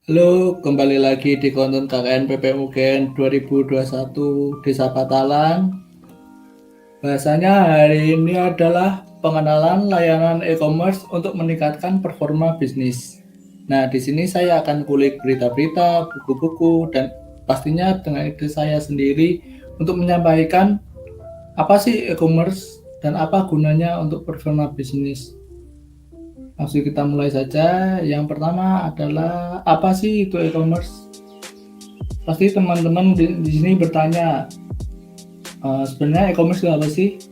Halo, kembali lagi di konten KKN PPMUGN 2021 Desa Batalan. Bahasanya hari ini adalah pengenalan layanan e-commerce untuk meningkatkan performa bisnis. Nah, di sini saya akan kulik berita-berita, buku-buku, dan pastinya dengan ide saya sendiri untuk menyampaikan apa sih e-commerce dan apa gunanya untuk performa bisnis. Langsung kita mulai saja. Yang pertama adalah apa sih itu e-commerce? Pasti teman-teman di sini bertanya, sebenarnya e-commerce itu apa sih?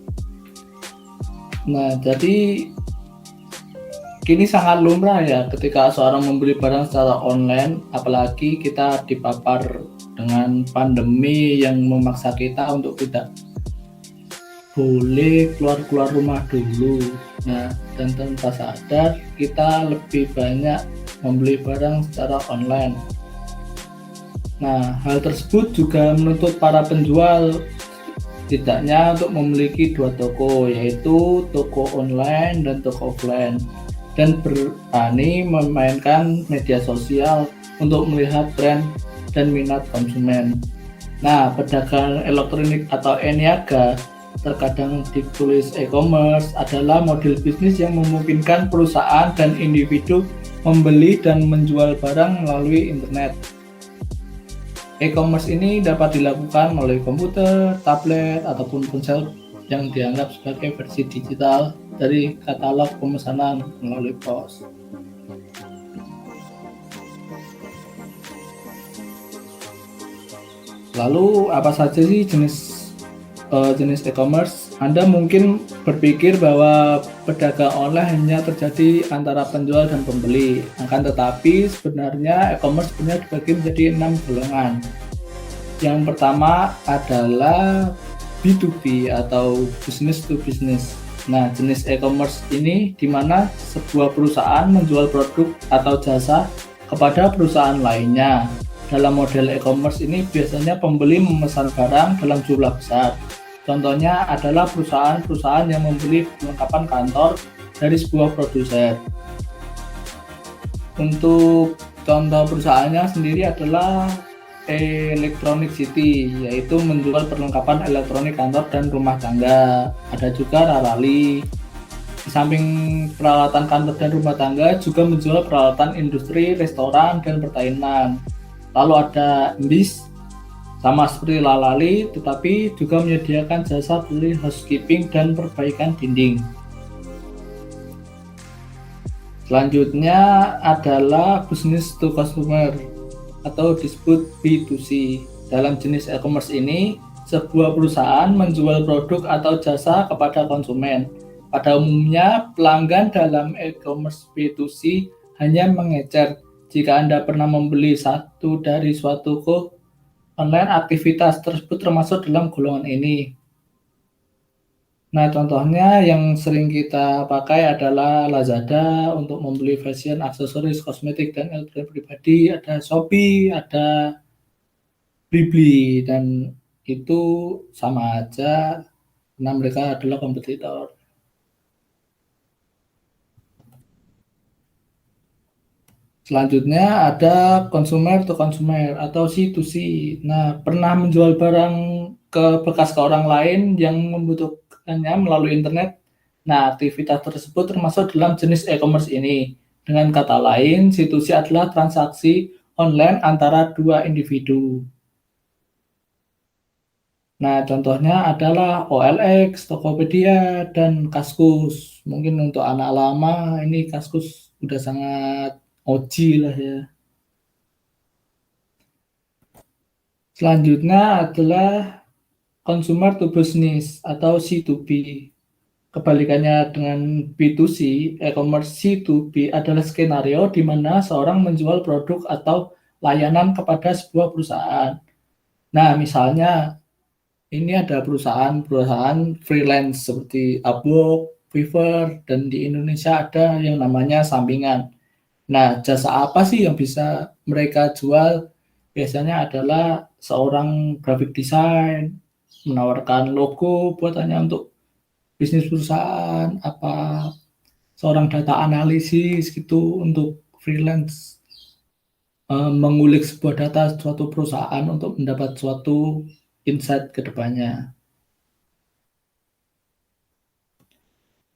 Nah, jadi kini sangat lumrah ya ketika seorang membeli barang secara online, apalagi kita dipapar dengan pandemi yang memaksa kita untuk tidak boleh keluar-keluar rumah dulu. Nah, dan tanpa sadar kita lebih banyak membeli barang secara online. Nah, hal tersebut juga menuntut para penjual setidaknya untuk memiliki dua toko, yaitu toko online dan toko offline, dan berani memainkan media sosial untuk melihat tren dan minat konsumen. Nah, pedagang elektronik atau e-niaga, terkadang ditulis e-commerce, adalah model bisnis yang memungkinkan perusahaan dan individu membeli dan menjual barang melalui internet. E-commerce ini dapat dilakukan melalui komputer, tablet, ataupun ponsel yang dianggap sebagai versi digital dari katalog pemesanan melalui pos. Lalu apa saja sih jenis e-commerce? Anda mungkin berpikir bahwa pedagang online hanya terjadi antara penjual dan pembeli. Akan tetapi sebenarnya e-commerce punya dibagi menjadi 6 golongan. Yang pertama adalah B2B atau business to business. Nah, jenis e-commerce ini di mana sebuah perusahaan menjual produk atau jasa kepada perusahaan lainnya. Dalam model e-commerce ini biasanya pembeli memesan barang dalam jumlah besar. Contohnya adalah perusahaan-perusahaan yang membeli perlengkapan kantor dari sebuah produsen. Untuk contoh perusahaannya sendiri adalah Electronic City, yaitu menjual perlengkapan elektronik kantor dan rumah tangga. Ada juga Rarali. Di samping peralatan kantor dan rumah tangga, juga menjual peralatan industri, restoran, dan pertanian. Lalu ada Mbis, sama seperti Lalali, tetapi juga menyediakan jasa beli housekeeping dan perbaikan dinding. Selanjutnya adalah business to consumer atau disebut B2C. Dalam jenis e-commerce ini, sebuah perusahaan menjual produk atau jasa kepada konsumen. Pada umumnya, pelanggan dalam e-commerce B2C hanya mengecer jika Anda pernah membeli satu dari suatu toko online, aktivitas tersebut termasuk dalam golongan ini. Nah, contohnya yang sering kita pakai adalah Lazada untuk membeli fashion, aksesoris, kosmetik, dan elektronik pribadi. Ada Shopee, ada Blibli, dan itu sama aja karena mereka adalah kompetitor. Selanjutnya ada consumer to consumer atau C2C. Nah, pernah menjual barang ke orang lain yang membutuhkannya melalui internet. Nah, aktivitas tersebut termasuk dalam jenis e-commerce ini. Dengan kata lain, C2C adalah transaksi online antara dua individu. Nah, contohnya adalah OLX, Tokopedia, dan Kaskus. Mungkin untuk anak lama ini Kaskus udah sangat OG lah ya. Selanjutnya adalah consumer to business atau C2B. Kebalikannya dengan B2C, e-commerce C2B adalah skenario di mana seorang menjual produk atau layanan kepada sebuah perusahaan. Nah, misalnya ini ada perusahaan freelance seperti Upwork, Fiverr, dan di Indonesia ada yang namanya sampingan. Nah, jasa apa sih yang bisa mereka jual? Biasanya adalah seorang graphic design, menawarkan logo buatannya untuk bisnis perusahaan, seorang data analisis gitu untuk freelance. mengulik sebuah data suatu perusahaan untuk mendapat suatu insight ke depannya.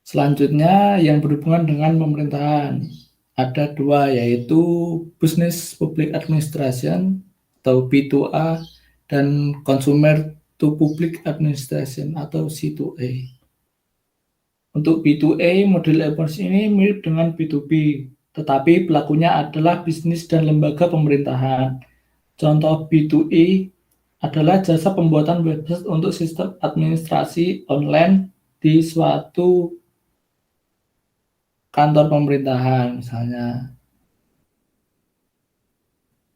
Selanjutnya yang berhubungan dengan pemerintahan. Ada dua, yaitu Business Public Administration atau B2A dan Consumer to Public Administration atau C2A. Untuk B2A, model e-commerce ini mirip dengan B2B, tetapi pelakunya adalah bisnis dan lembaga pemerintahan. Contoh B2E adalah jasa pembuatan website untuk sistem administrasi online di suatu kantor pemerintahan misalnya.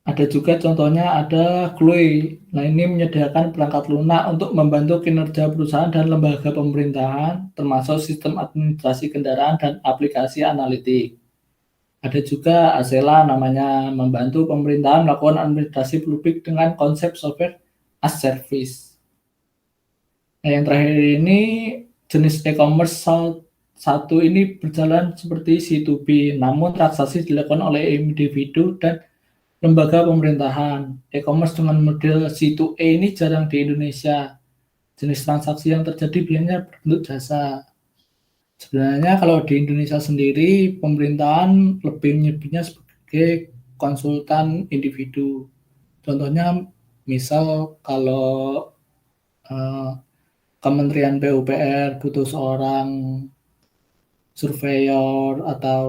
Ada juga contohnya ada Chloe. Nah, ini menyediakan perangkat lunak untuk membantu kinerja perusahaan dan lembaga pemerintahan, termasuk sistem administrasi kendaraan dan aplikasi analitik. Ada juga Asela, namanya membantu pemerintahan melakukan administrasi publik dengan konsep software as service. Nah, yang terakhir ini jenis e-commerce satu ini berjalan seperti C2B, namun transaksi dilakukan oleh individu dan lembaga pemerintahan. E-commerce dengan model C2A ini jarang di Indonesia. Jenis transaksi yang terjadi biasanya berbentuk jasa. Sebenarnya kalau di Indonesia sendiri, pemerintahan lebih menyebutnya sebagai konsultan individu. Contohnya, misal kalau Kementerian PUPR butuh seorang surveyor atau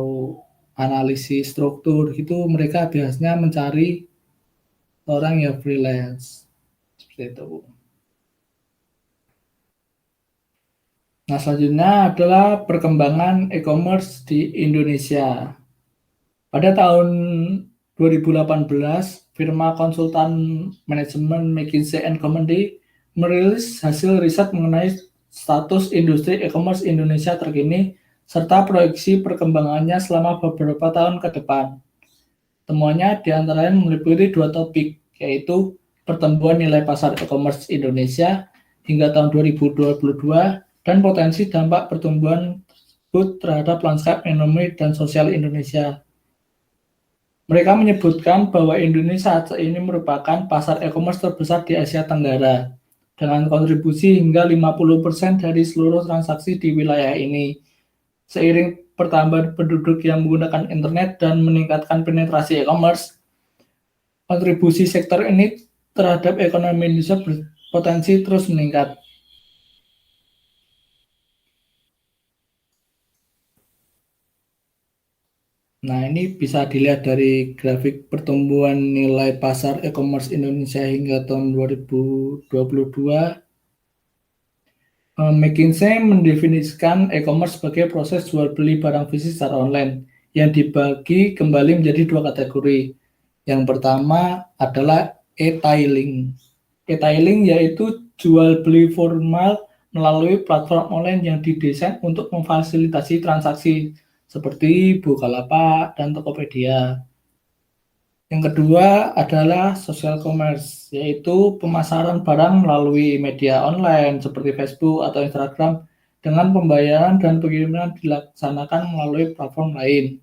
analisis struktur, itu mereka biasanya mencari orang yang freelance seperti itu. Nah, selanjutnya adalah perkembangan e-commerce di Indonesia. Pada tahun 2018, firma konsultan manajemen McKinsey & Company merilis hasil riset mengenai status industri e-commerce Indonesia terkini serta proyeksi perkembangannya selama beberapa tahun ke depan. Temuannya diantaranya meliputi dua topik, yaitu pertumbuhan nilai pasar e-commerce Indonesia hingga tahun 2022 dan potensi dampak pertumbuhan tersebut terhadap lanskap ekonomi dan sosial Indonesia. Mereka menyebutkan bahwa Indonesia saat ini merupakan pasar e-commerce terbesar di Asia Tenggara, dengan kontribusi hingga 50% dari seluruh transaksi di wilayah ini. Seiring pertambahan penduduk yang menggunakan internet dan meningkatkan penetrasi e-commerce, kontribusi sektor ini terhadap ekonomi Indonesia berpotensi terus meningkat. Nah, ini bisa dilihat dari grafik pertumbuhan nilai pasar e-commerce Indonesia hingga tahun 2022. McKinsey mendefinisikan e-commerce sebagai proses jual beli barang fisik secara online yang dibagi kembali menjadi dua kategori. Yang pertama adalah e-tailing. E-tailing yaitu jual beli formal melalui platform online yang didesain untuk memfasilitasi transaksi seperti Bukalapak dan Tokopedia. Yang kedua adalah social commerce, yaitu pemasaran barang melalui media online seperti Facebook atau Instagram dengan pembayaran dan pengiriman dilaksanakan melalui platform lain.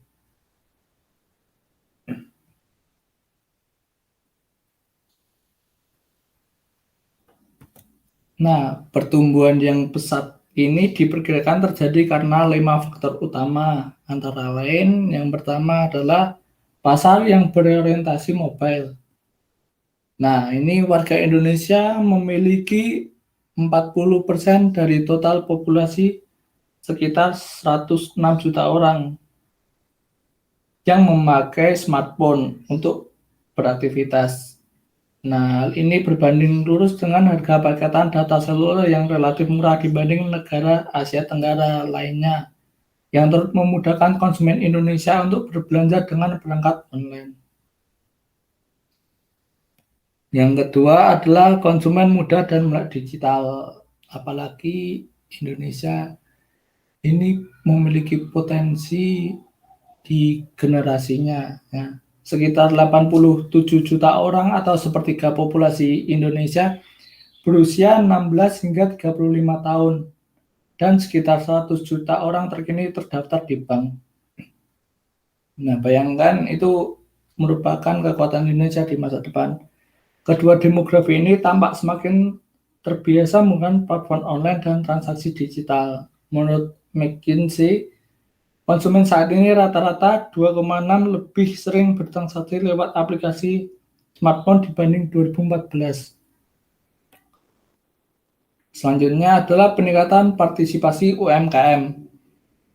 Nah, pertumbuhan yang pesat ini diperkirakan terjadi karena 5 faktor utama, antara lain yang pertama adalah pasar yang berorientasi mobile. Nah, ini warga Indonesia memiliki 40% dari total populasi sekitar 106 juta orang yang memakai smartphone untuk beraktivitas. Nah, hal ini berbanding lurus dengan harga paketan data seluler yang relatif murah dibanding negara Asia Tenggara lainnya, yang turut memudahkan konsumen Indonesia untuk berbelanja dengan perangkat online. Yang kedua adalah konsumen muda dan melek digital. Apalagi Indonesia ini memiliki potensi di generasinya. Ya. Sekitar 87 juta orang atau sepertiga populasi Indonesia berusia 16 hingga 35 tahun. Dan sekitar 100 juta orang terkini terdaftar di bank. Nah, bayangkan itu merupakan kekuatan Indonesia di masa depan. Kedua demografi ini tampak semakin terbiasa menggunakan platform online dan transaksi digital. Menurut McKinsey, konsumen saat ini rata-rata 2,6 lebih sering bertransaksi lewat aplikasi smartphone dibanding 2014. Selanjutnya adalah peningkatan partisipasi UMKM.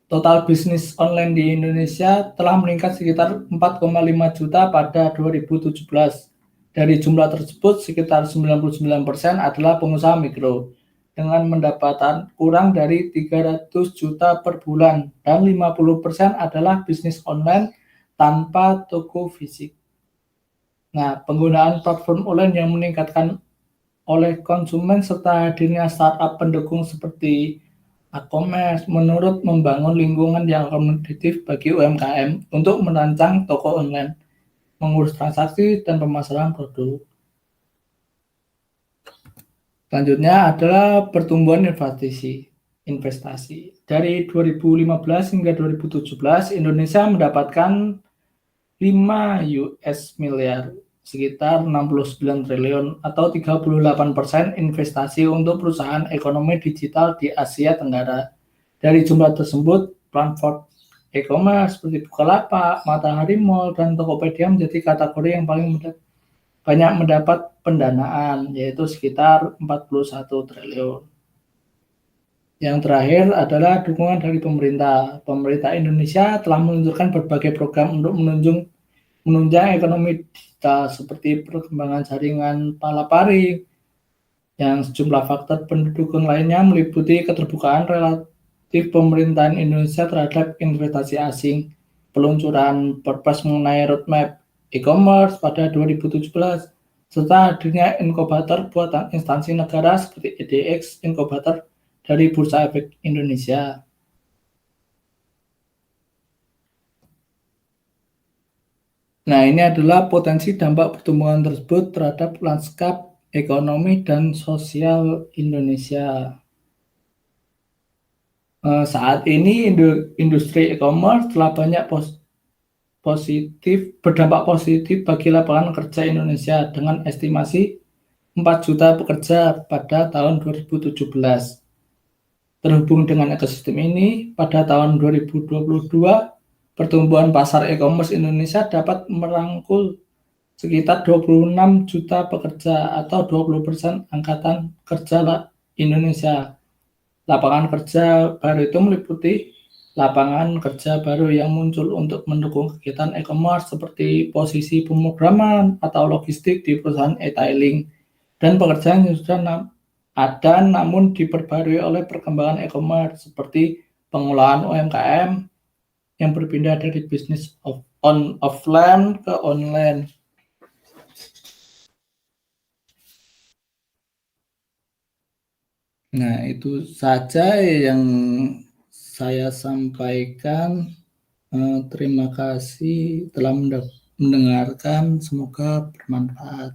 Total bisnis online di Indonesia telah meningkat sekitar 4,5 juta pada 2017. Dari jumlah tersebut, sekitar 99% adalah pengusaha mikro dengan pendapatan kurang dari 300 juta per bulan dan 50% adalah bisnis online tanpa toko fisik. Nah, penggunaan platform online yang meningkatkan oleh konsumen serta hadirnya startup pendukung seperti e-commerce menurut membangun lingkungan yang kompetitif bagi UMKM untuk merancang toko online, mengurus transaksi, dan pemasaran produk. Selanjutnya adalah pertumbuhan investasi. Dari 2015 hingga 2017, Indonesia mendapatkan 5 US miliar, sekitar 69 triliun atau 38% investasi untuk perusahaan ekonomi digital di Asia Tenggara. Dari jumlah tersebut, platform e-commerce seperti Bukalapak, Matahari Mall, dan Tokopedia menjadi kategori yang paling banyak mendapat pendanaan, yaitu sekitar 41 triliun. Yang terakhir adalah dukungan dari pemerintah. Pemerintah Indonesia telah meluncurkan berbagai program untuk menunjang ekonomi digital seperti perkembangan jaringan Palapari, yang sejumlah faktor pendukung lainnya meliputi keterbukaan relatif pemerintahan Indonesia terhadap investasi asing, peluncuran Perpres mengenai roadmap e-commerce pada 2017, serta hadirnya inkubator buatan instansi negara seperti EDX Inkubator dari Bursa Efek Indonesia. Nah, ini adalah potensi dampak pertumbuhan tersebut terhadap lanskap ekonomi dan sosial Indonesia. Saat ini industri e-commerce telah banyak berdampak positif bagi lapangan kerja Indonesia dengan estimasi 4 juta pekerja pada tahun 2017. Terhubung dengan ekosistem ini, pada tahun 2022, pertumbuhan pasar e-commerce Indonesia dapat merangkul sekitar 26 juta pekerja atau 20% angkatan kerja Indonesia. Lapangan kerja baru itu meliputi lapangan kerja baru yang muncul untuk mendukung kegiatan e-commerce seperti posisi pemrograman atau logistik di perusahaan e-tailing, dan pekerjaan yang sudah ada namun diperbarui oleh perkembangan e-commerce seperti pengolahan UMKM yang berpindah dari bisnis offline ke online. Nah, itu saja yang saya sampaikan. Terima kasih telah mendengarkan, semoga bermanfaat.